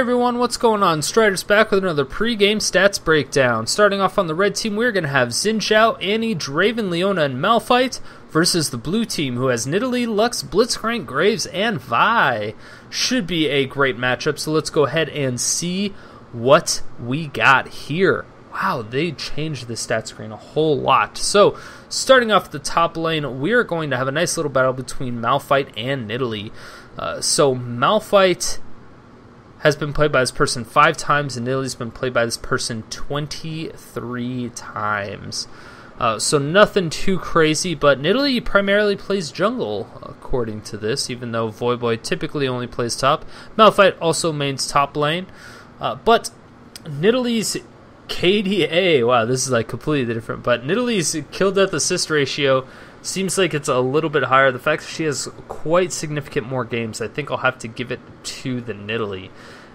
everyone, what's going on? Strider's back with another pre-game stats breakdown. Starting off on the red team, we're going to have Zhao, Annie, Draven, Leona, and Malphite versus the blue team, who has Nidalee, Rhux, Blitzcrank, Graves, and Vi. Should be a great matchup, so let's go ahead and see what we got here. Wow, they changed the stat screen a whole lot. So, starting off the top lane, we're going to have a nice little battle between Malphite and Nidalee. So, Malphite has been played by this person 5 times, and Nidalee's been played by this person 23 times. So nothing too crazy, but Nidalee primarily plays jungle, according to this, even though Voyboy typically only plays top. Malphite also mains top lane, but Nidalee's KDA, wow, this is like completely different, but Nidalee's kill death assist ratio seems like it's a little bit higher. The fact that she has quite significant more games, I think I'll have to give it to the Nidalee.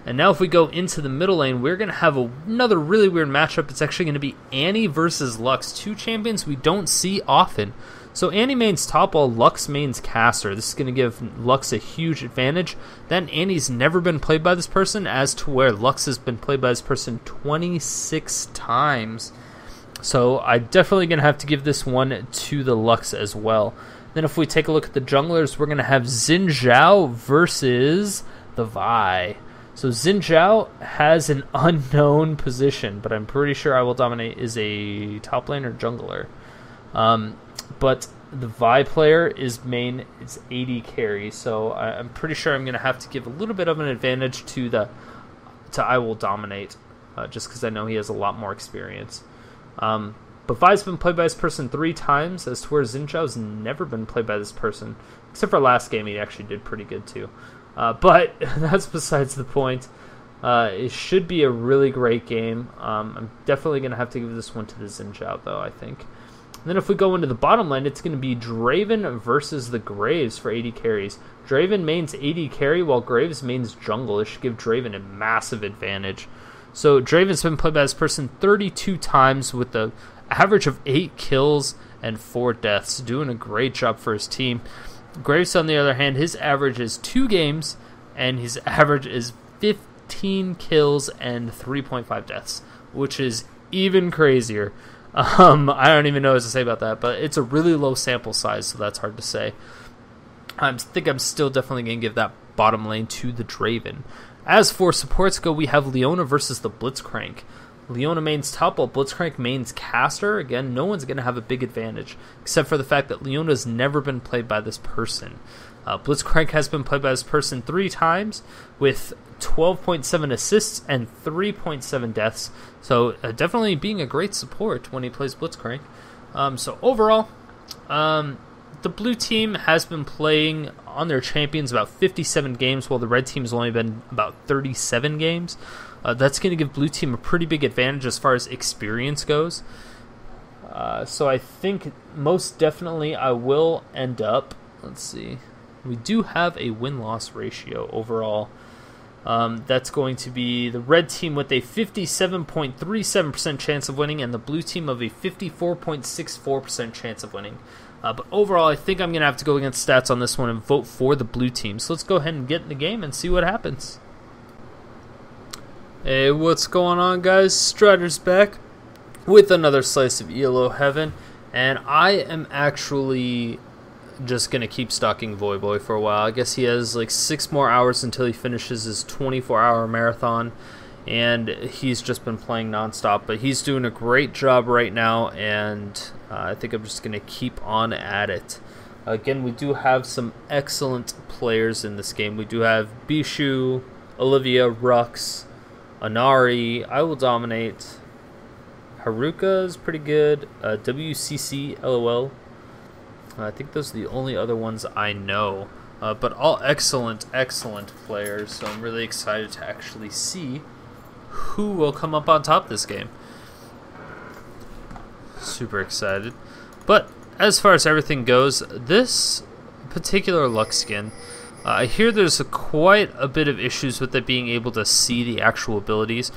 And now if we go into the middle lane, we're going to have another really weird matchup. It's actually going to be Annie versus Rhux, 2 champions we don't see often. So Annie mains top while Rhux mains caster. This is going to give Rhux a huge advantage. Then Annie's never been played by this person, as to where Rhux has been played by this person 26 times. So I'm definitely going to have to give this one to the Rhux as well. Then if we take a look at the junglers, we're going to have Zhao versus the Vi. So Zhao has an unknown position, but I'm pretty sure IWDominate is a top lane or jungler. But the Vi player is AD carry, so I'm pretty sure I'm going to have to give a little bit of an advantage to IWDominate, just because I know he has a lot more experience. But Vi's been played by this person 3 times, as to where Zhao's never been played by this person. Except for last game, he actually did pretty good too. But that's besides the point. It should be a really great game. I'm definitely going to have to give this one to the Zhao, though, I think. And then if we go into the bottom lane, it's going to be Draven versus the Graves for AD carries. Draven mains AD carry, while Graves mains jungle. It should give Draven a massive advantage. So Draven's been played by this person 32 times with the average of 8 kills and 4 deaths, doing a great job for his team. Graves, on the other hand, his average is 2 games, and his average is 15 kills and 3.5 deaths, which is even crazier. I don't even know what to say about that, but it's a really low sample size, so that's hard to say. I think I'm still definitely going to give that bottom lane to the Draven. As for supports go, we have Leona versus the Blitzcrank. Leona mains top while Blitzcrank mains caster. Again, no one's going to have a big advantage, except for the fact that Leona's never been played by this person. Blitzcrank has been played by this person 3 times with 12.7 assists and 3.7 deaths. So definitely being a great support when he plays Blitzcrank. So overall, the blue team has been playing on their champions about 57 games, while the red team has only been about 37 games. That's going to give blue team a pretty big advantage as far as experience goes. So I think most definitely I will end up, let's see, we do have a win-loss ratio overall. That's going to be the red team with a 57.37% chance of winning and the blue team of a 54.64% chance of winning. But overall, I think I'm going to have to go against stats on this one and vote for the blue team. So let's go ahead and get in the game and see what happens. Hey, what's going on, guys? Strider's back with another slice of ELO heaven, and I am actually just going to keep stalking Voyboy for a while. I guess he has like 6 more hours until he finishes his 24-hour marathon, and he's just been playing nonstop, but he's doing a great job right now, and I think I'm just going to keep on at it. Again, we do have some excellent players in this game. We do have Bischu, Olivia, Rhux, Anarii, IWDominate, Haruka is pretty good, WCCLOL. I think those are the only other ones I know. But all excellent, excellent players, so I'm really excited to actually see who will come up on top this game. Super excited. But as far as everything goes, this particular Rhux skin, I hear there's quite a bit of issues with it being able to see the actual abilities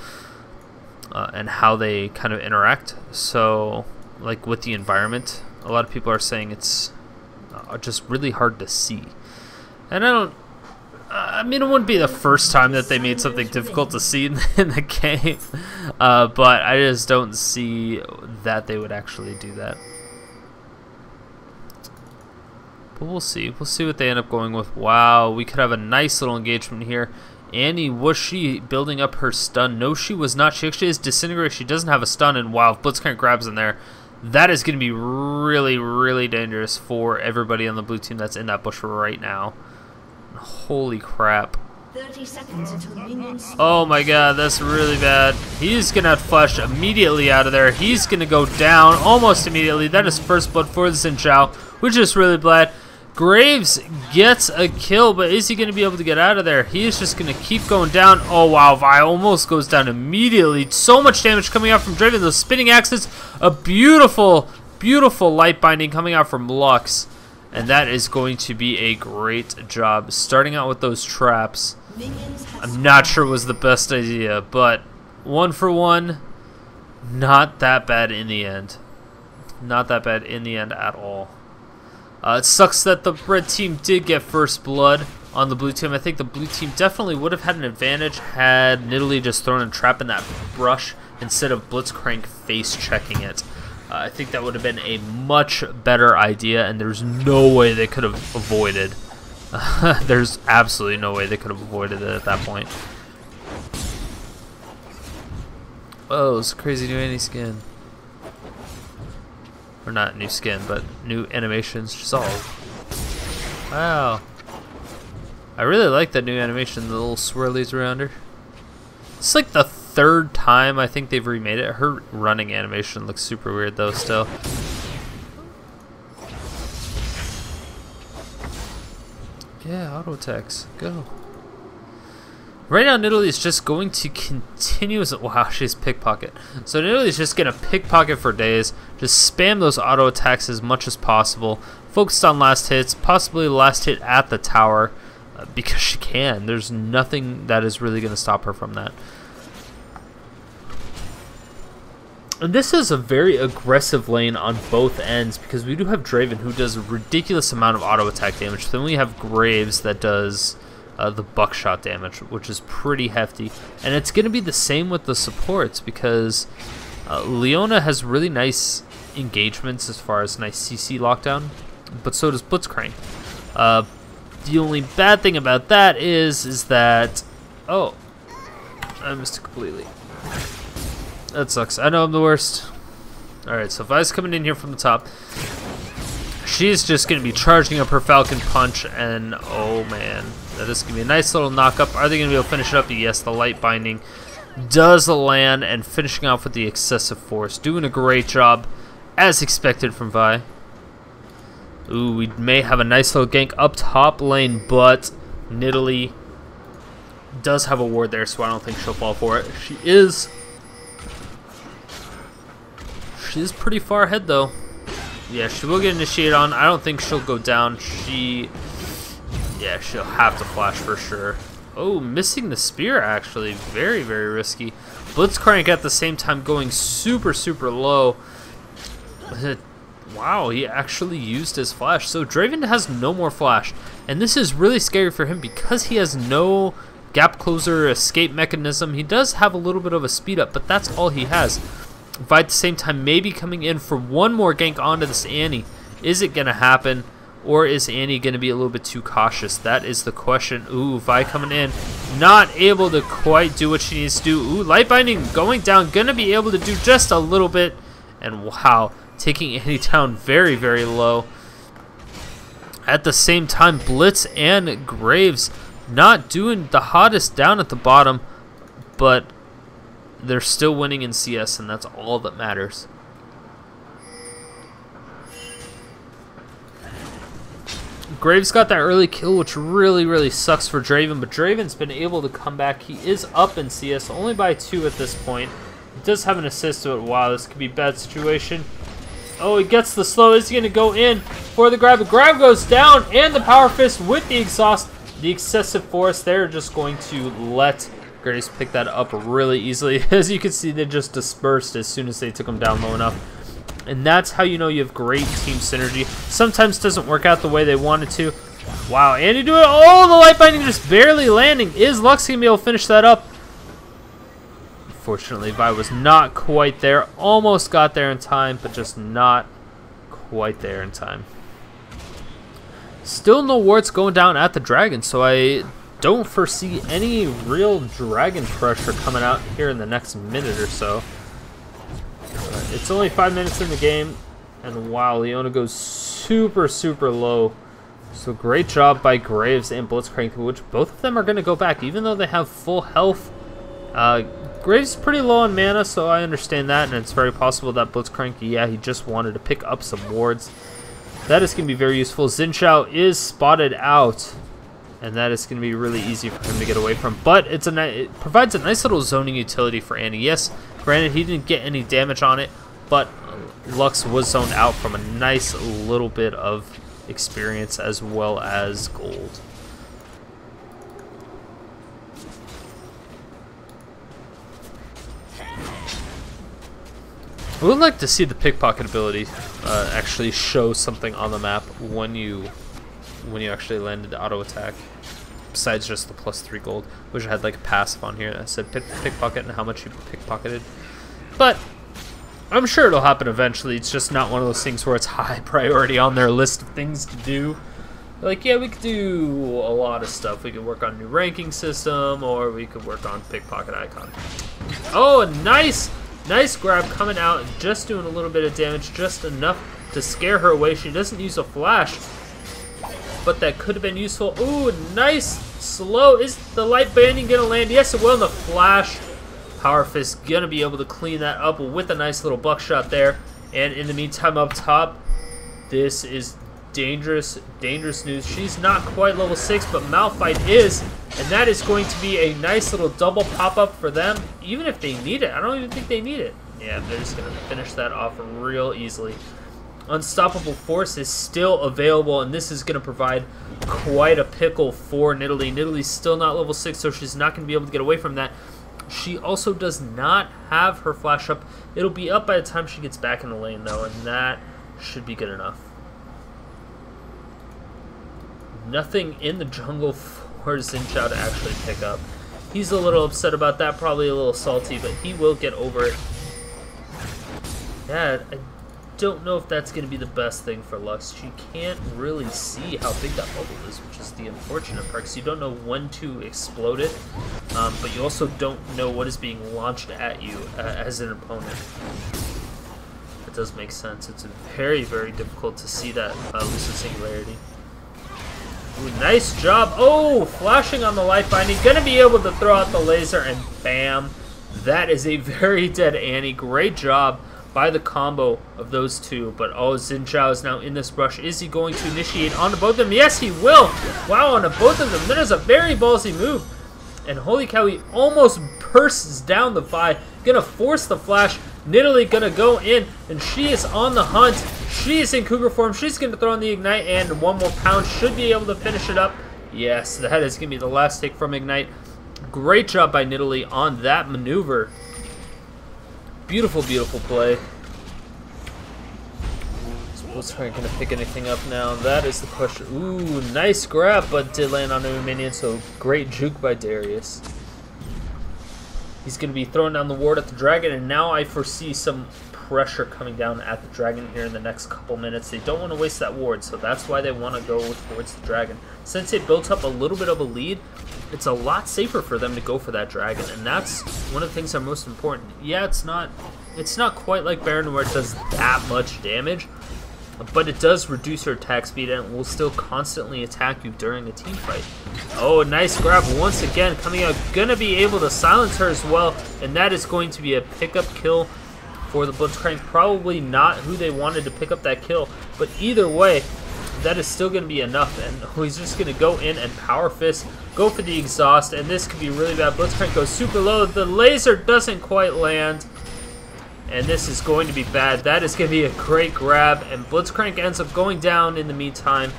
and how they kind of interact. So, like with the environment, a lot of people are saying it's just really hard to see. And I mean, it wouldn't be the first time that they made something difficult to see in the game, but I just don't see that they would actually do that. But we'll see. We'll see what they end up going with. Wow, we could have a nice little engagement here. Annie, was she building up her stun? No, she was not. She actually is disintegrated. She doesn't have a stun, and wow, if Blitzcrank grabs in there, that is going to be really, really dangerous for everybody on the blue team that's in that bush right now. Holy crap. 30 seconds until minions. Oh my god, that's really bad. He's going to flush immediately out of there. He's going to go down almost immediately. That is first blood for the Zhao, which is really bad. Graves gets a kill, but is he going to be able to get out of there? He is just going to keep going down. Oh wow, Vi almost goes down immediately. So much damage coming out from Draven. Those spinning axes, a beautiful, beautiful light binding coming out from Rhux. And that is going to be a great job. Starting out with those traps, I'm not sure was the best idea, but 1 for 1, not that bad in the end. Not that bad in the end at all. It sucks that the red team did get first blood on the blue team. I think the blue team definitely would have had an advantage had Nidalee just thrown a trap in that brush instead of Blitzcrank face checking it. I think that would have been a much better idea, and there's no way they could have avoided. There's absolutely no way they could have avoided it at that point. Oh, it's a crazy new Annie skin. Or not new skin, but new animations. Zhao. Wow. I really like that new animation, the little swirlies around her. It's like the 3rd time I think they've remade it. Her running animation looks super weird though still. Yeah, auto attacks. Go. Right now Nidalee is just going to continue as... Wow, she's pickpocket. So Nidalee is just going to pickpocket for days. Just spam those auto attacks as much as possible. Focused on last hits, possibly last hit at the tower. Because she can. There's nothing that is really going to stop her from that. And this is a very aggressive lane on both ends because we do have Draven who does a ridiculous amount of auto attack damage. Then we have Graves that does the buckshot damage, which is pretty hefty. And it's going to be the same with the supports because Leona has really nice engagements as far as nice CC lockdown, but so does Blitzcrank. The only bad thing about that is that... Oh, I missed it completely. That sucks. I know I'm the worst. Alright, so Vi's coming in here from the top. She's just going to be charging up her Falcon Punch, and oh man, that is going to be a nice little knock-up. Are they going to be able to finish it up? Yes, the light binding does land, and finishing off with the excessive force. Doing a great job, as expected from Vi. Ooh, we may have a nice little gank up top lane, but Nidalee does have a ward there, so I don't think she'll fall for it. She's pretty far ahead, though. Yeah, she will get initiated on. I don't think she'll go down. Yeah, she'll have to flash for sure. Oh, missing the spear, actually. Very, very risky. Blitzcrank at the same time going super, super low. Wow, he actually used his flash. So Draven has no more flash. And this is really scary for him because he has no gap closer escape mechanism. He does have a little bit of a speed up, but that's all he has. Vi at the same time maybe coming in for one more gank onto this Annie. Is it going to happen? Or is Annie going to be a little bit too cautious? That is the question. Ooh, Vi coming in. Not able to quite do what she needs to do. Ooh, light binding going down. Going to be able to do just a little bit. And wow, taking Annie down very, very low. At the same time, Blitz and Graves not doing the hottest down at the bottom. But they're still winning in CS, and that's all that matters. Graves got that early kill, which really, really sucks for Draven, but Draven's been able to come back. He is up in CS, only by 2 at this point. He does have an assist to it. Wow, this could be a bad situation. Oh, he gets the slow. Is he going to go in for the grab? The grab goes down, and the power fist with the exhaust. The excessive force, they're just going to let Graves pick that up really easily. As you can see, they just dispersed as soon as they took him down low enough. And that's how you know you have great team synergy. Sometimes it doesn't work out the way they wanted to, Wow, Andy doing it. Oh, the light binding just barely landing. Is Rhux going to be able to finish that up? Unfortunately, Vi was not quite there. Almost got there in time, but just not quite there in time. Still no wards going down at the dragon, so I don't foresee any real dragon pressure coming out here in the next minute or so. It's only 5 minutes in the game, and wow, Leona goes super, super low. So great job by Graves and Blitzcrank, which both of them are going to go back, even though they have full health. Graves is pretty low on mana, so I understand that, and it's very possible that Blitzcrank, yeah, he just wanted to pick up some wards. That is going to be very useful. Zhao is spotted out, and that is going to be really easy for him to get away from. But it provides a nice little zoning utility for Annie. Yes, granted, he didn't get any damage on it, but Rhux was zoned out from a nice little bit of experience as well as gold. I would like to see the pickpocket ability actually show something on the map when you actually landed the auto attack, besides just the +3 gold. Wish I had like a passive on here that said pickpocket and how much you pickpocketed, but I'm sure it'll happen eventually. It's just not one of those things where it's high priority on their list of things to do. Like, yeah, we could do a lot of stuff. We could work on a new ranking system, or we could work on pickpocket icon. Oh, nice grab coming out, just doing a little bit of damage, just enough to scare her away. She doesn't use a flash, but that could have been useful. Ooh, nice slow. Is the light banding gonna land? Yes, it will. And the flash. Power Fist gonna be able to clean that up with a nice little buckshot there. And in the meantime, up top, this is dangerous news. She's not quite level 6, but Malphite is, and that is going to be a nice little double pop-up for them, even if they need it. I don't even think they need it. Yeah, they're just gonna finish that off real easily. Unstoppable Force is still available, and this is gonna provide quite a pickle for Nidalee. Nidalee's still not level 6, so she's not gonna be able to get away from that. She also does not have her flash up. It'll be up by the time she gets back in the lane, though, and that should be good enough. Nothing in the jungle for Zhao to actually pick up. He's a little upset about that, probably a little salty, but he will get over it. Yeah, I don't know if that's going to be the best thing for Rhux. She can't really see how big that bubble is, which is the unfortunate part, because you don't know when to explode it, but you also don't know what is being launched at you as an opponent. It does make sense. It's very, very difficult to see that lucid singularity. Ooh, nice job. Oh, flashing on the light binding. Gonna be able to throw out the laser, and bam. That is a very dead Annie. Great job by the combo of those two. But oh, Zhao is now in this rush. Is he going to initiate onto both of them? Yes, he will. Wow, onto both of them. That is a very ballsy move. And holy cow, he almost bursts down the Vi. Gonna force the flash. Nidalee gonna go in, and she is on the hunt. She is in Cougar form. She's gonna throw in the Ignite, and one more pound should be able to finish it up. Yes, that is gonna be the last take from Ignite. Great job by Nidalee on that maneuver. Beautiful, beautiful play. Blitzcrank gonna pick anything up now? That is the question. Ooh, nice grab, but did land on a minion, so great juke by Darius. He's going to be throwing down the ward at the dragon, and now I foresee some pressure coming down at the dragon here in the next couple minutes. They don't want to waste that ward, so that's why they want to go towards the dragon. Since they built up a little bit of a lead, it's a lot safer for them to go for that dragon, and that's one of the things that are most important. Yeah, it's not quite like Baron where it does that much damage, but it does reduce her attack speed, and it will still constantly attack you during a team fight. Oh, nice grab once again coming out. Gonna be able to silence her as well, and that is going to be a pickup kill for the Blitzcrank. Probably not who they wanted to pick up that kill, but either way, that is still going to be enough, and he's just going to go in and Power Fist, go for the exhaust, and this could be really bad. Blitzcrank goes super low. The laser doesn't quite land, and this is going to be bad. That is going to be a great grab, and Blitzcrank ends up going down in the meantime.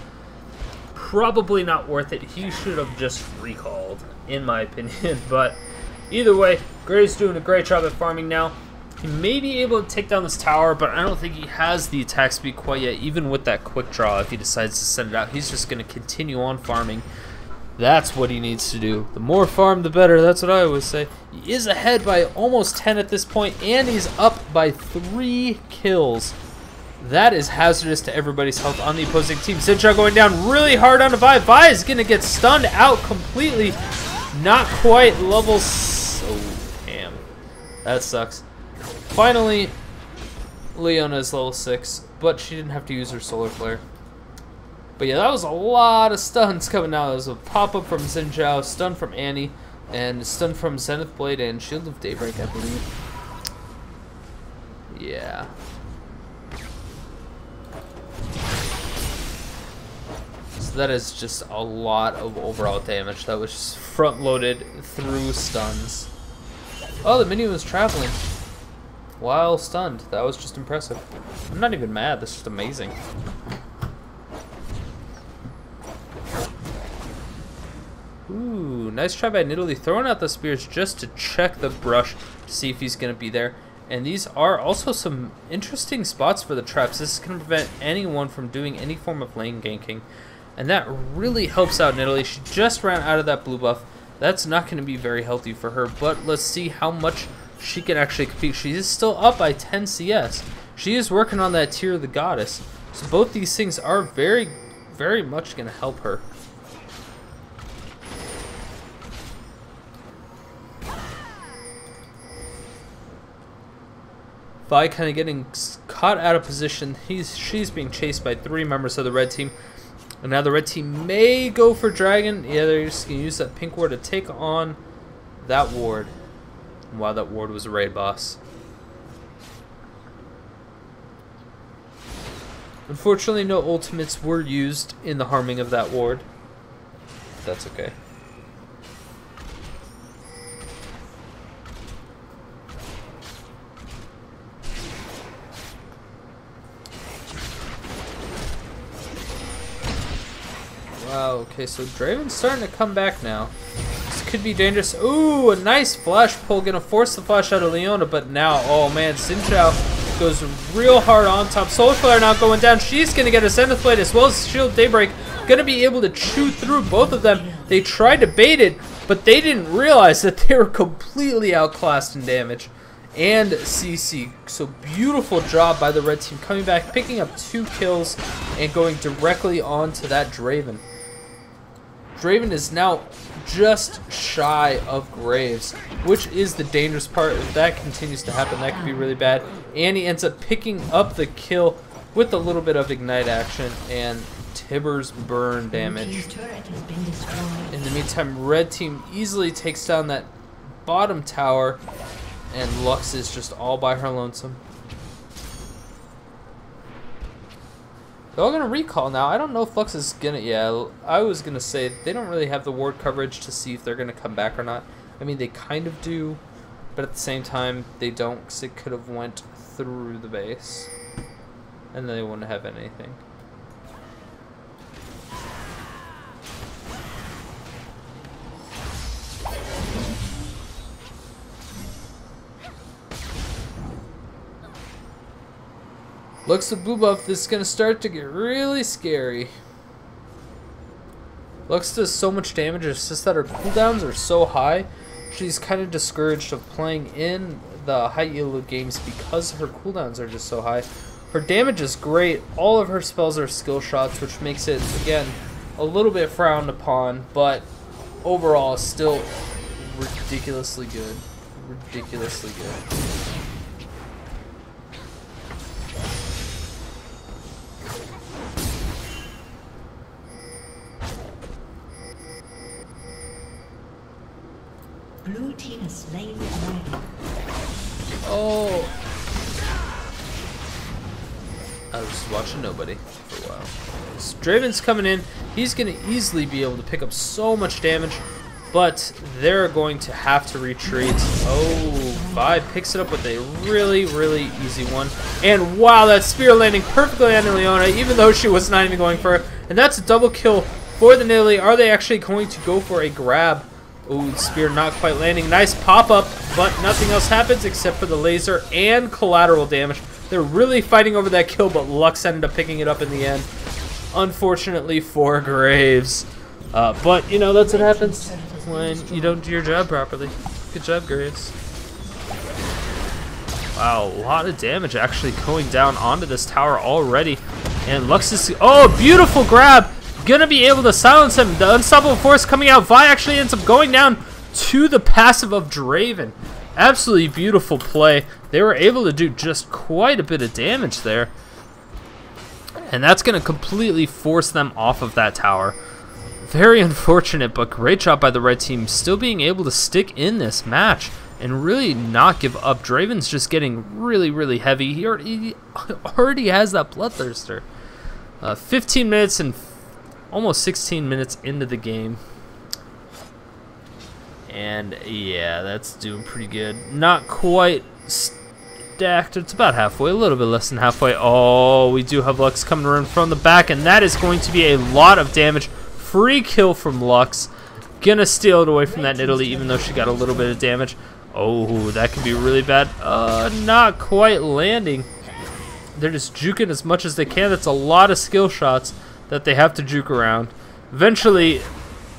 Probably not worth it. He should have just recalled, in my opinion, but either way, Gray's doing a great job at farming now. He may be able to take down this tower, but I don't think he has the attack speed quite yet, even with that quick draw. If he decides to send it out, he's just going to continue on farming. That's what he needs to do. The more farm, the better. That's what I always say. He is ahead by almost 10 at this point, and he's up by 3 kills. That is hazardous to everybody's health on the opposing team. Zhao going down really hard on the Vi. Vi is going to get stunned out completely. Not quite level... Oh, damn. That sucks. Finally, Leona is level 6, but she didn't have to use her solar flare. But yeah, that was a lot of stuns coming out. There was a pop-up from Zhao, stun from Annie, and stun from Zenith Blade and Shield of Daybreak, I believe. Yeah. So that is just a lot of overall damage that was just front-loaded through stuns. Oh, the minion was traveling while stunned. That was just impressive. I'm not even mad. That's just amazing. Ooh, nice try by Nidalee, throwing out the spears just to check the brush to see if he's going to be there. And these are also some interesting spots for the traps. This is going to prevent anyone from doing any form of lane ganking. And that really helps out Nidalee. She just ran out of that blue buff. That's not going to be very healthy for her, but let's see how much she can actually compete. She is still up by 10 CS. She is working on that tier of the goddess. So both these things are very, very much going to help her. Vi kind of getting caught out of position. She's being chased by 3 members of the red team. And now the red team may go for Dragon. Yeah, they're just going to use that pink ward to take on that ward. Wow, that ward was a raid boss. Unfortunately, no ultimates were used in the harming of that ward. That's okay. Wow, okay, so Draven's starting to come back now. This could be dangerous. Ooh, a nice flash pull. Gonna force the flash out of Leona, but now, oh man, Zhao goes real hard on top. Solar Flare now going down. She's gonna get a Zenith Blade as well as Shield Daybreak. Gonna be able to chew through both of them. They tried to bait it, but they didn't realize that they were completely outclassed in damage and CC. So beautiful job by the red team coming back, picking up 2 kills and going directly onto that Draven. Draven is now just shy of Graves, which is the dangerous part. If that continues to happen, that could be really bad. And he ends up picking up the kill with a little bit of ignite action and Tibbers burn damage. In the meantime, red team easily takes down that bottom tower, and Rhux is just all by her lonesome. They're all going to recall now. I don't know if Rhux is going to... Yeah, I was going to say they don't really have the ward coverage to see if they're going to come back or not. I mean, they kind of do, but at the same time, they don't, because it could have went through the base, and then they wouldn't have anything. Looks at blue buff, this is going to start to get really scary. Lux does so much damage, it's just that her cooldowns are so high. She's kind of discouraged of playing in the high ELO games because her cooldowns are just so high. Her damage is great, all of her spells are skill shots, which makes it, again, a little bit frowned upon, but overall still ridiculously good. Ridiculously good. Blue team has slain the dragon. Oh. I was just watching nobody for a while. So Draven's coming in. He's going to easily be able to pick up so much damage, but they're going to have to retreat. Oh, Vi picks it up with a really, really easy one. And wow, that spear landing perfectly on Leona, even though she was not even going for it. And that's a double kill for the Nidalee. Are they actually going to go for a grab? Ooh, spear not quite landing. Nice pop-up, but nothing else happens except for the laser and collateral damage. They're really fighting over that kill, but Rhux ended up picking it up in the end. Unfortunately for Graves. But, you know, that's what happens when you don't do your job properly. Good job, Graves. Wow, a lot of damage actually going down onto this tower already. And Rhux is... Oh, beautiful grab! Gonna be able to silence him. The unstoppable force coming out. Vi actually ends up going down to the passive of Draven. Absolutely beautiful play. They were able to do just quite a bit of damage there. And that's going to completely force them off of that tower. Very unfortunate, but great job by the red team still being able to stick in this match and really not give up. Draven's just getting really, really heavy. He already has that Bloodthirster. 15 minutes and almost 16 minutes into the game. And yeah, that's doing pretty good. Not quite stacked. It's about halfway, a little bit less than halfway. Oh, we do have Rhux coming around from the back, and that is going to be a lot of damage. Free kill from Rhux. Gonna steal it away from that Nidalee, even though she got a little bit of damage. Oh, that could be really bad. Not quite landing. They're just juking as much as they can. That's a lot of skill shots that they have to juke around. Eventually,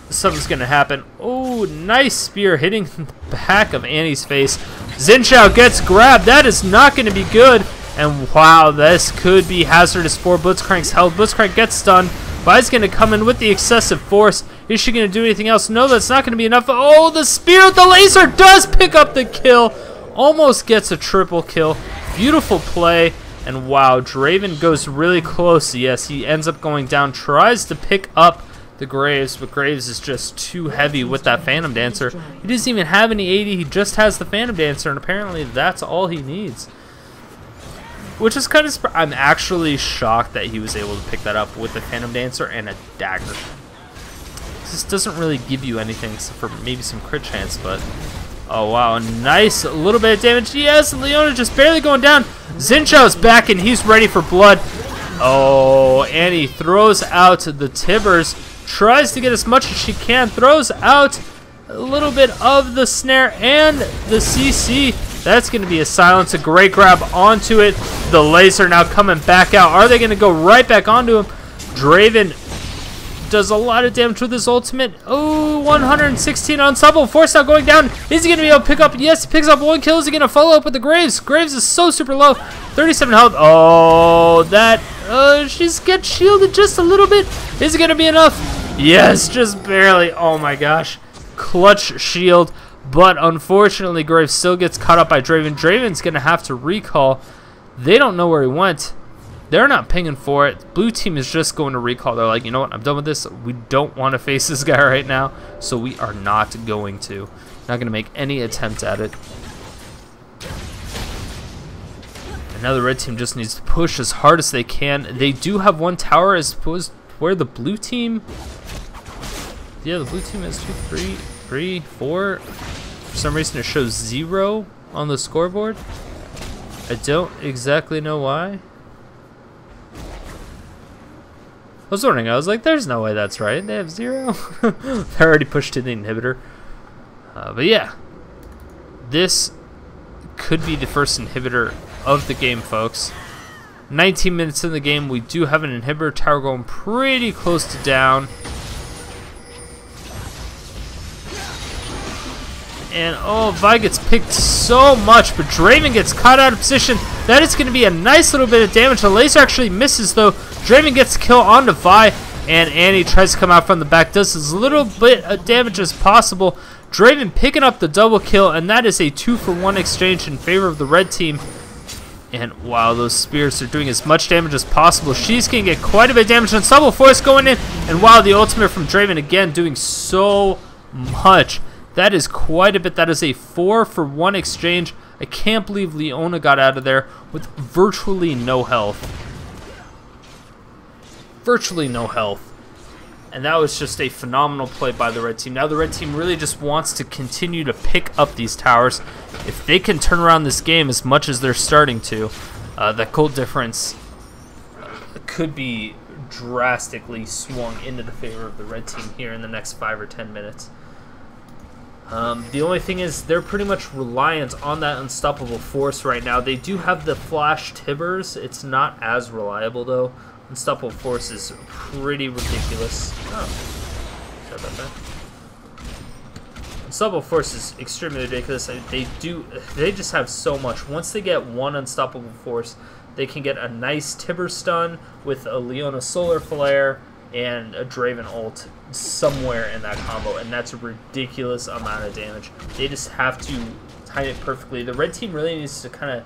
something's gonna happen. Oh, nice spear hitting the back of Annie's face. Zhao gets grabbed. That is not gonna be good. And wow, this could be hazardous for Blitzcrank's health. Blitzcrank gets stunned. Vi's gonna come in with the excessive force. Is she gonna do anything else? No, that's not gonna be enough. Oh, the spear with the laser does pick up the kill. Almost gets a triple kill. Beautiful play. And wow, Draven goes really close. Yes, he ends up going down. Tries to pick up the Graves, but Graves is just too heavy with that Phantom Dancer. He doesn't even have any 80. He just has the Phantom Dancer, and apparently that's all he needs. Which is kind of... I'm actually shocked that he was able to pick that up with the Phantom Dancer and a dagger. This doesn't really give you anything except for maybe some crit chance, but... Oh, wow. Nice. A little bit of damage. Yes, Leona just barely going down. Zhao's back, and he's ready for blood. Oh, and he throws out the Tibbers. Tries to get as much as she can. Throws out a little bit of the snare and the CC. That's going to be a silence. A great grab onto it. The laser now coming back out. Are they going to go right back onto him? Draven does a lot of damage with his ultimate. Oh, 116 unstoppable force now going down. Is he going to be able to pick up? Yes, he picks up one kill. Is he going to follow up with the Graves? Graves is so super low. 37 health. Oh, that... she's gets shielded just a little bit. Is it going to be enough? Yes, just barely. Oh my gosh. Clutch shield. But unfortunately, Graves still gets caught up by Draven. Draven's going to have to recall. They don't know where he went. They're not pinging for it. Blue team is just going to recall. They're like, you know what? I'm done with this. We don't want to face this guy right now. So we are not going to. Not going to make any attempt at it. And now the red team just needs to push as hard as they can. They do have one tower as opposed where the blue team... Yeah, the blue team has 2, 3, 4. For some reason it shows 0 on the scoreboard. I don't exactly know why. I was wondering, I was like, there's no way that's right. They have 0. They already pushed to the inhibitor. But yeah, this could be the first inhibitor of the game, folks. 19 minutes in the game, we do have an inhibitor tower going pretty close to down. And oh, Vi gets picked so much, but Draven gets caught out of position. That is going to be a nice little bit of damage. The laser actually misses though. Draven gets the kill onto Vi, and Annie tries to come out from the back. Does as little bit of damage as possible. Draven picking up the double kill, and that is a 2-for-1 exchange in favor of the red team. And wow, those spears are doing as much damage as possible. She's going to get quite a bit of damage. Unstoppable force going in, and wow, the ultimate from Draven again doing so much. That is quite a bit. That is a 4-for-1 exchange. I can't believe Leona got out of there with virtually no health. Virtually no health. And that was just a phenomenal play by the red team. Now the red team really just wants to continue to pick up these towers. If they can turn around this game as much as they're starting to, that goal difference could be drastically swung into the favor of the red team here in the next 5 or 10 minutes. The only thing is they're pretty much reliant on that unstoppable force right now. They do have the flash tibbers. It's not as reliable though. Unstoppable force is pretty ridiculous. Oh, sorry about that. Unstoppable force is extremely ridiculous. They just have so much. Once they get one unstoppable force, they can get a nice Tibber stun with a Leona solar flare and a Draven ult somewhere in that combo, and that's a ridiculous amount of damage. They just have to time it perfectly. The red team really needs to kind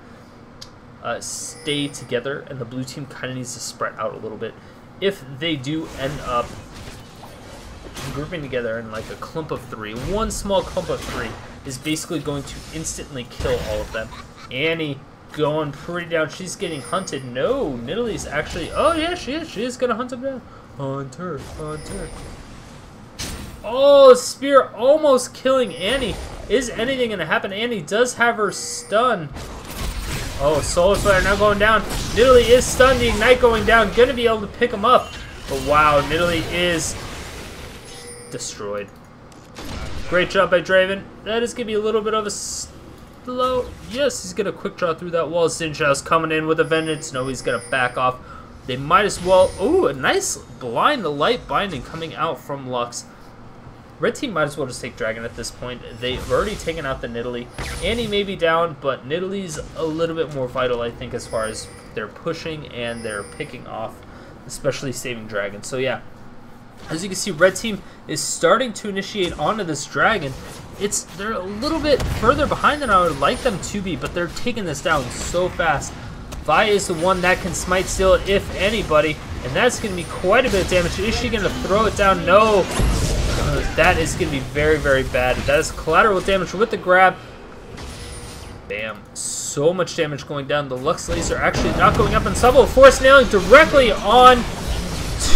of stay together, and the blue team kind of needs to spread out a little bit. If they do end up grouping together in like a clump of three, one small clump of three is basically going to instantly kill all of them. Annie going pretty down. She's getting hunted. No, Nidalee's actually... Oh, yeah, she is. She is going to hunt him down. Hunter. Oh, Spear almost killing Annie. Is anything going to happen? Annie does have her stun. Oh, Solar Flare now going down. Nidalee is stunned. The Ignite going down. Going to be able to pick him up. But wow, Nidalee is destroyed. Great job by Draven. That is going to be a little bit of a slow. Yes, he's going to quick draw through that wall. Zhao's coming in with a vengeance. No, he's going to back off. They might as well... Ooh, a nice blind light binding coming out from Rhux. Red team might as well just take Dragon at this point. They've already taken out the Nidalee. Annie may be down, but Nidalee's a little bit more vital, I think, as far as they're pushing and they're picking off, especially saving Dragon. So yeah, as you can see, red team is starting to initiate onto this Dragon. They're a little bit further behind than I would like them to be, but they're taking this down so fast. Vi is the one that can smite steal it, if anybody, and that's going to be quite a bit of damage. Is she going to throw it down? No. That is going to be very, very bad. That is collateral damage with the grab. Bam. So much damage going down. The Lux laser actually not going up, and Subtle Force nailing directly on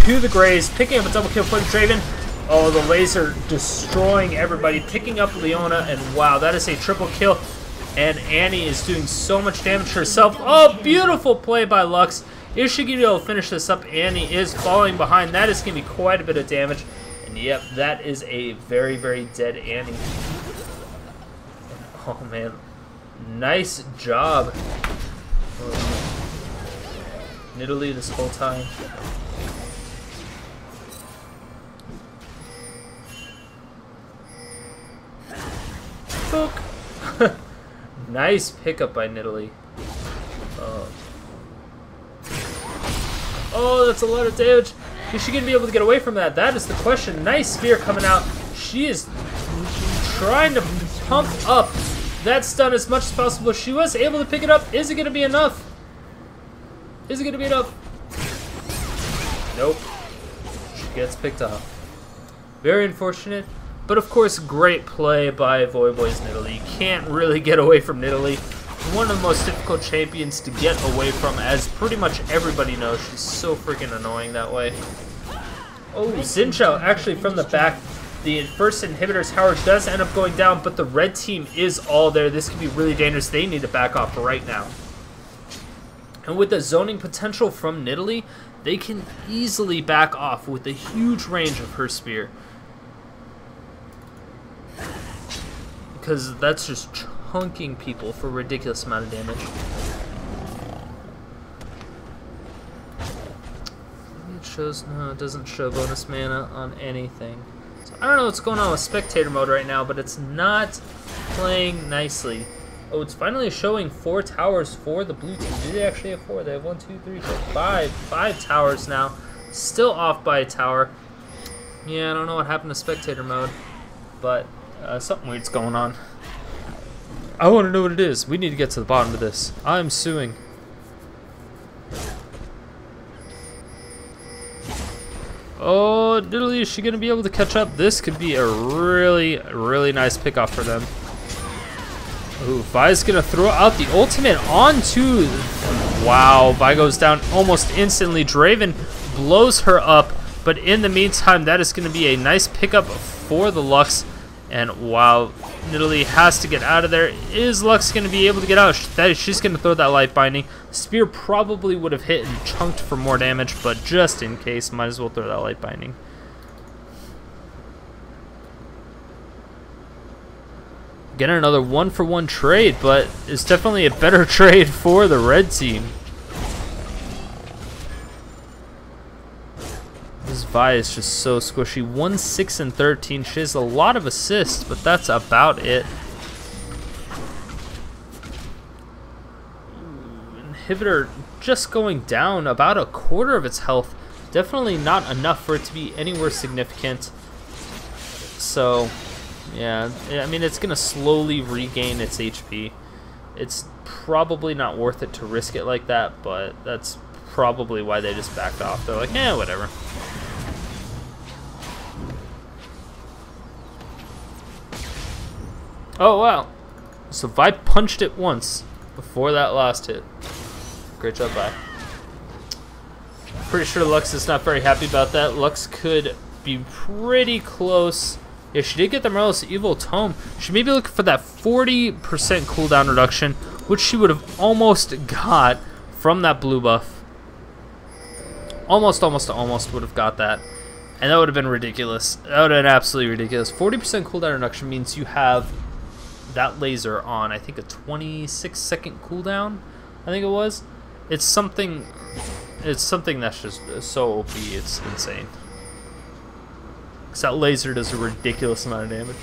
to the Graves, picking up a double kill for Draven. Oh, the laser destroying everybody, picking up Leona, and wow, that is a triple kill. And Annie is doing so much damage herself. Oh, beautiful play by Rhux. Is she going to be able to finish this up? Annie is falling behind. That is going to be quite a bit of damage. And yep, that is a very, very dead Annie. Oh, man. Nice job. Nidalee this whole time. Book. Nice pickup by Nidalee. Oh, that's a lot of damage. Is she going to be able to get away from that? That is the question. Nice spear coming out. She is trying to pump up that stun as much as possible. She was able to pick it up. Is it going to be enough? Is it going to be enough? Nope. She gets picked up. Very unfortunate. But of course, great play by Voyboy's Nidalee. Can't really get away from Nidalee. One of the most difficult champions to get away from, as pretty much everybody knows. She's so freaking annoying that way. Oh, Zhao actually from the back. The first inhibitor tower does end up going down, but the red team is all there. This could be really dangerous. They need to back off right now. And with the zoning potential from Nidalee, they can easily back off with the huge range of her spear. Because that's just chunking people for a ridiculous amount of damage. It shows, no, it doesn't show bonus mana on anything. So I don't know what's going on with spectator mode right now, but it's not playing nicely. Oh, it's finally showing 4 towers for the blue team. Do they actually have 4? They have 1, 2, 3, 4, 5. 5 towers now. Still off by a tower. Yeah, I don't know what happened to spectator mode, but something weird's going on. I want to know what it is. We need to get to the bottom of this. I'm suing. Oh, Nidalee, is she going to be able to catch up? This could be a really, really nice pickoff for them. Ooh, Vi's going to throw out the ultimate onto... Wow, Vi goes down almost instantly. Draven blows her up, but in the meantime, that is going to be a nice pickup for the Rhux. And wow, Nidalee has to get out of there. Is Rhux going to be able to get out? She's going to throw that light binding. Spear probably would have hit and chunked for more damage, but just in case, might as well throw that light binding. Again, another 1-for-1 trade, but it's definitely a better trade for the red team. This Vi is just so squishy. 1, 6, and 13. She has a lot of assists, but that's about it. Inhibitor just going down about a quarter of its health. Definitely not enough for it to be anywhere significant. So, yeah, I mean, it's going to slowly regain its HP. It's probably not worth it to risk it like that, but that's probably why they just backed off. They're like, eh, whatever. Oh, wow. So Vi punched it once before that last hit. Great job, Vi. Pretty sure Rhux is not very happy about that. Rhux could be pretty close. Yeah, she did get the Morello's Evil Tome. She may be looking for that 40% cooldown reduction, which she would have almost got from that blue buff. Almost would have got that. And that would have been ridiculous. That would have been absolutely ridiculous. 40% cooldown reduction means you have that laser on, I think, a 26-second cooldown, I think it was. It's something that's just so OP, it's insane. Because that laser does a ridiculous amount of damage.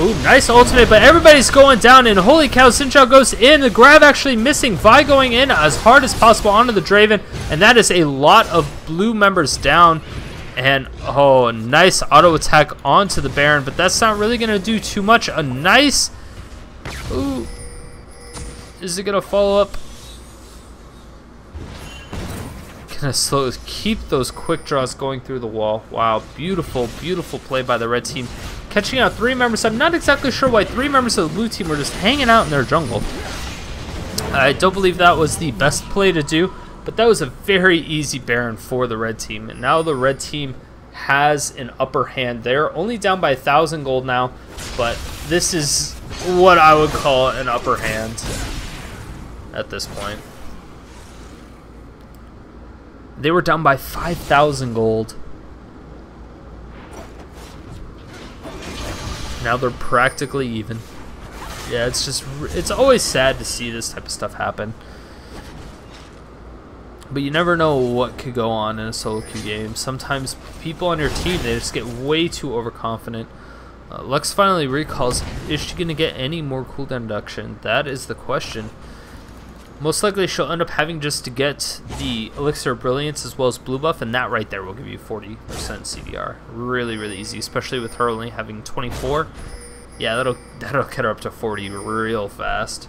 Ooh, nice ultimate, but everybody's going down, and holy cow, Zhao goes in. The grab actually missing. Vi going in as hard as possible onto the Draven, and that is a lot of blue members down. And, oh, nice auto attack onto the Baron, but that's not really going to do too much. A nice... Ooh. Is it going to follow up? Gonna keep those quick draws going through the wall. Wow, beautiful, beautiful play by the red team. Catching out 3 members. I'm not exactly sure why 3 members of the blue team were just hanging out in their jungle. I don't believe that was the best play to do, but that was a very easy Baron for the red team. And now the red team has an upper hand. They're only down by 1,000 gold now, but this is what I would call an upper hand at this point. They were down by 5,000 gold. Now they're practically even. Yeah, it's always sad to see this type of stuff happen. But you never know what could go on in a solo queue game. Sometimes people on your team, they just get way too overconfident. Rhux finally recalls, is she going to get any more cooldown reduction? That is the question. Most likely she'll end up having just to get the Elixir of Brilliance as well as blue buff, and that right there will give you 40% CDR. Really, really easy, especially with her only having 24. Yeah, that'll get her up to 40 real fast.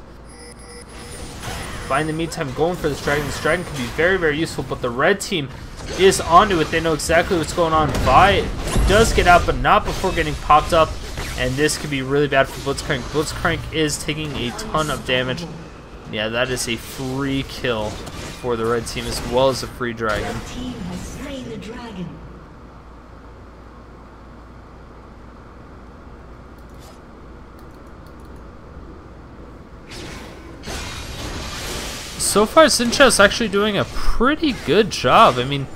But in the meantime, going for this dragon. This dragon can be very, very useful, but the red team is onto it. They know exactly what's going on. Vi does get out, but not before getting popped up, and this could be really bad for Blitzcrank. Blitzcrank is taking a ton of damage. Yeah, that is a free kill for the red team as well as a free dragon. The team has slain the dragon. So far, Zhao actually doing a pretty good job. I mean,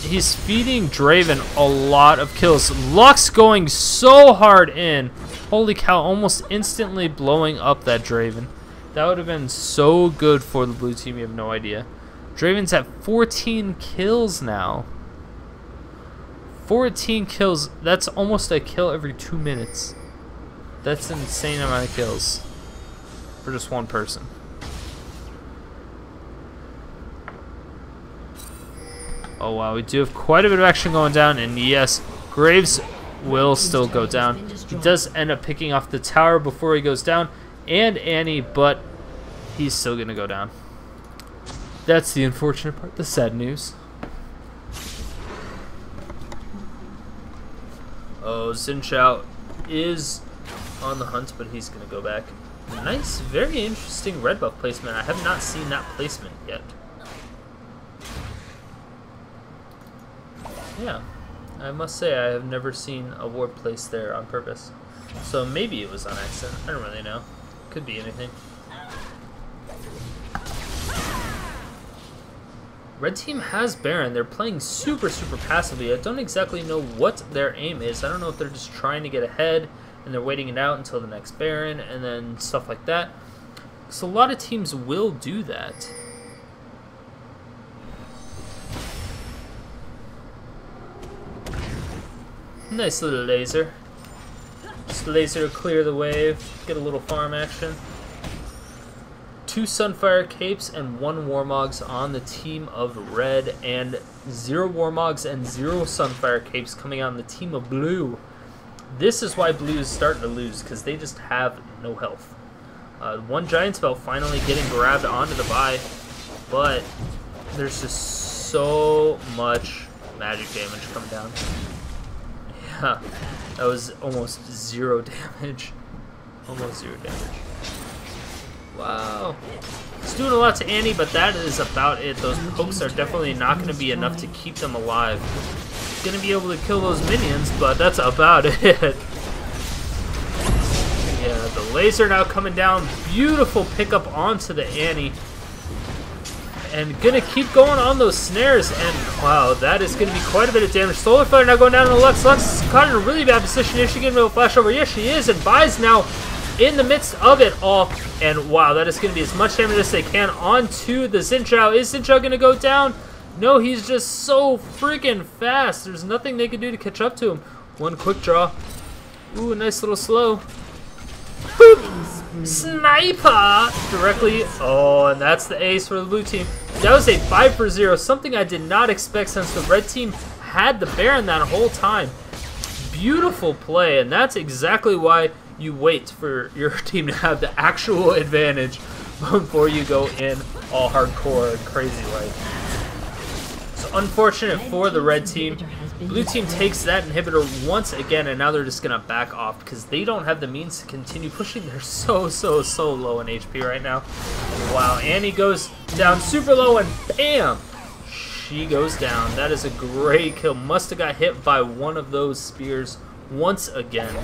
he's feeding Draven a lot of kills. Rhux going so hard in. Holy cow, almost instantly blowing up that Draven. That would have been so good for the blue team, you have no idea. Draven's at 14 kills now. 14 kills. That's almost a kill every 2 minutes. That's an insane amount of kills for just one person. Oh wow, we do have quite a bit of action going down, and yes, Graves will still go down. He does end up picking off the tower before he goes down, and Annie, but he's still gonna go down. That's the unfortunate part, the sad news. Oh, Zhao is on the hunt, but he's gonna go back. Nice, very interesting red buff placement. I have not seen that placement yet. Yeah, I must say I have never seen a ward placed there on purpose. So maybe it was on accident. I don't really know. Could be anything. Red team has Baron. They're playing super passively. I don't exactly know what their aim is. I don't know if they're just trying to get ahead and they're waiting it out until the next Baron and then stuff like that. So a lot of teams will do that. Nice little laser. Just laser to clear the wave. Get a little farm action. 2 Sunfire Capes and 1 Warmogs on the team of Red, and 0 Warmogs and 0 Sunfire Capes coming on the team of Blue. This is why Blue is starting to lose, because they just have no health. 1 Giant Spell finally getting grabbed onto the buy, but there's just so much magic damage coming down. Yeah, that was almost 0 damage. Almost 0 damage. Wow. It's doing a lot to Annie, but that is about it. Those pokes are definitely not going to be enough to keep them alive. Going to be able to kill those minions, but that's about it. Yeah, the laser now coming down. Beautiful pickup onto the Annie. And going to keep going on those snares. And wow, that is going to be quite a bit of damage. Solar Flare now going down to Lux. Lux is caught in a really bad position. Is she going to be able to flash over? Yes, she is. And buys now in the midst of it all, and wow, that is going to be as much damage as they can onto the Zhao. Is Zhao going to go down? No, he's just so freaking fast. There's nothing they can do to catch up to him. 1 quick draw. Ooh, nice little slow. Boop! Sniper! Directly. Oh, and that's the ace for the blue team. That was a 5 for 0, something I did not expect since the red team had the Baron that whole time. Beautiful play, and that's exactly why you wait for your team to have the actual advantage before you go in all hardcore and crazy like. So unfortunate for the red team. Blue team takes that inhibitor once again, and now they're just gonna back off because they don't have the means to continue pushing. They're so low in HP right now. Wow, Annie goes down super low, and bam! She goes down. That is a great kill. Must have got hit by one of those spears once again.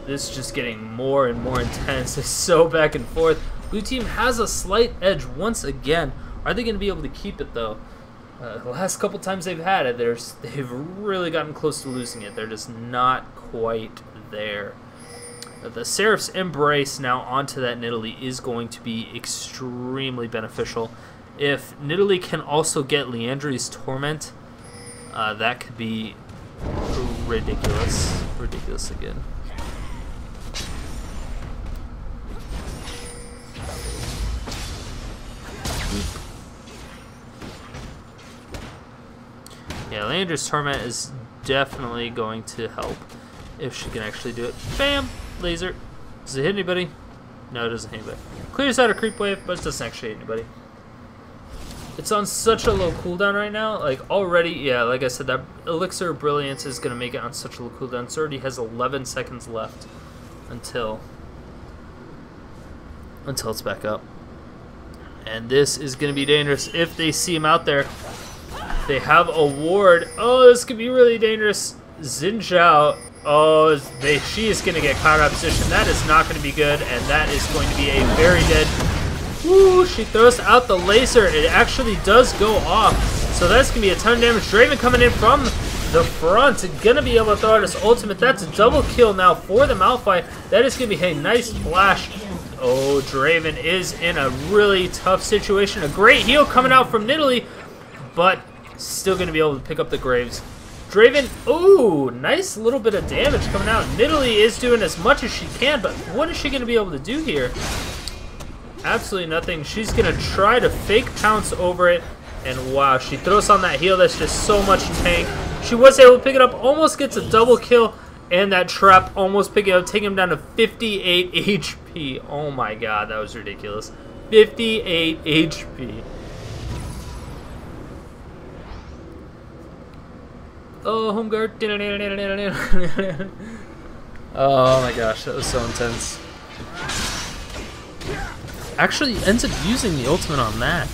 This is just getting more and more intense. It's so back and forth. Blue team has a slight edge once again. Are they going to be able to keep it though? The last couple times they've had it, they've really gotten close to losing it. They're just not quite there. The Seraph's Embrace now onto that Nidalee is going to be extremely beneficial. If Nidalee can also get Liandry's Torment, that could be ridiculous. Ridiculous again. Yeah, Liandry's Torment is definitely going to help if she can actually do it. Bam! Laser. Does it hit anybody? No, it doesn't hit anybody. Clears out a creep wave, but it doesn't actually hit anybody. It's on such a low cooldown right now. Like, already, yeah, like I said, that Elixir of Brilliance is going to make it on such a low cooldown. It already has 11 seconds left until it's back up. And this is going to be dangerous if they see him out there. They have a ward. Oh, this could be really dangerous. Zhao. Oh, she is going to get caught out of position. That is not going to be good, and that is going to be a very dead. Woo! She throws out the laser. It actually does go off. So that's going to be a ton of damage. Draven coming in from the front. Going to be able to throw out his ultimate. That's a double kill now for the Malphite. That is going to be a nice flash. Oh, Draven is in a really tough situation. A great heal coming out from Nidalee, but still going to be able to pick up the Graves. Draven, ooh, nice little bit of damage coming out. Nidalee is doing as much as she can, but what is she going to be able to do here? Absolutely nothing. She's going to try to fake pounce over it, and wow, she throws on that heal. That's just so much tank. She was able to pick it up, almost gets a double kill, and that trap almost picking it up, taking him down to 58 HP. Oh my god, that was ridiculous. 58 HP. Oh, home guard. Oh my gosh, that was so intense. Actually ends up using the ultimate on that.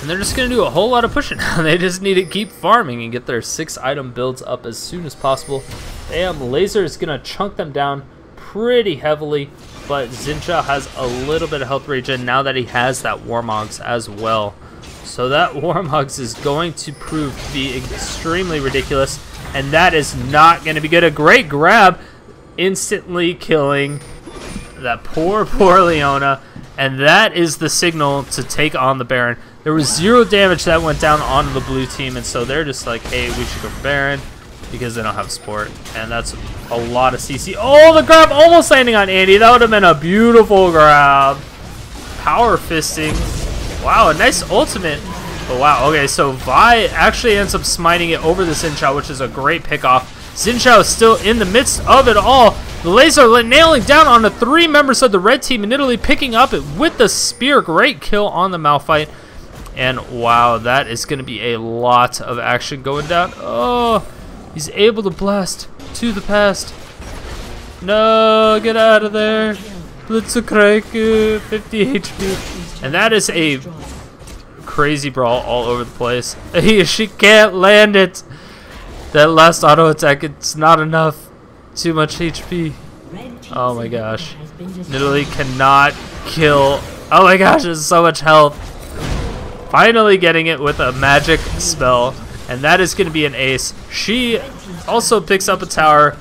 And they're just going to do a whole lot of pushing now. They just need to keep farming and get their 6-item builds up as soon as possible. Bam, Laser is going to chunk them down pretty heavily. But Zhao has a little bit of health regen now that he has that Warmogs as well. So that Warmogs is going to prove to be extremely ridiculous. And that is not going to be good. A great grab, instantly killing that poor Leona. And that is the signal to take on the Baron. There was 0 damage that went down onto the blue team. And so they're just like, hey, we should go for Baron because they don't have support. And that's a lot of CC. Oh, the grab almost landing on Andy. That would have been a beautiful grab. Power fisting. Wow, a nice ultimate. But wow, okay, so Vi actually ends up smiting it over the Zhao, which is a great pickoff. Zhao is still in the midst of it all. The laser nailing down on the 3 members of the red team, and Nidalee picking up it with the spear. Great kill on the Malphite. And wow, that is going to be a lot of action going down. Oh, he's able to blast to the past. No, get out of there. Blitzcrank, 50 HP. And that is a crazy brawl all over the place. She can't land it. That last auto attack, it's not enough. Too much HP. Oh my gosh. Nidalee cannot kill. Oh my gosh, there's so much health. Finally getting it with a magic spell. And that is going to be an ace. She also picks up a tower.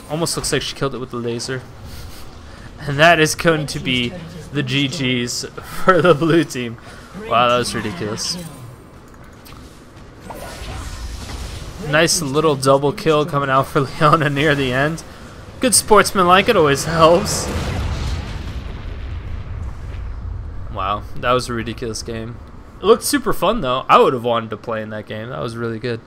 Almost looks like she killed it with the laser. And that is going to be the GG's for the blue team. Wow, that was ridiculous. Nice little double kill coming out for Leona near the end. Good sportsmanlike, it always helps. Wow, that was a ridiculous game. It looked super fun though. I would have wanted to play in that game. That was really good.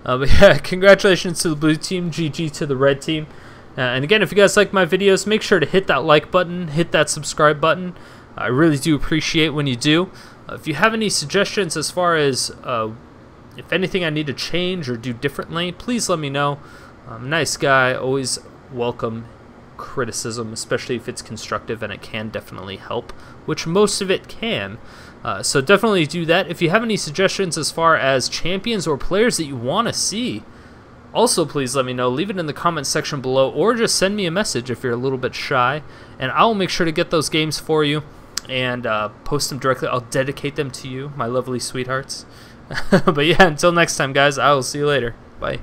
But yeah, congratulations to the blue team, GG to the red team. And again, if you guys like my videos, make sure to hit that like button, hit that subscribe button. I really do appreciate when you do. If you have any suggestions as far as if anything I need to change or do differently, please let me know. I'm a nice guy, always welcome criticism, especially if it's constructive and it can definitely help, which most of it can. So definitely do that. If you have any suggestions as far as champions or players that you want to see, also please let me know. Leave it in the comment section below or just send me a message if you're a little bit shy, and I'll make sure to get those games for you and post them directly. I'll dedicate them to you, my lovely sweethearts. But yeah, until next time, guys, I will see you later. Bye.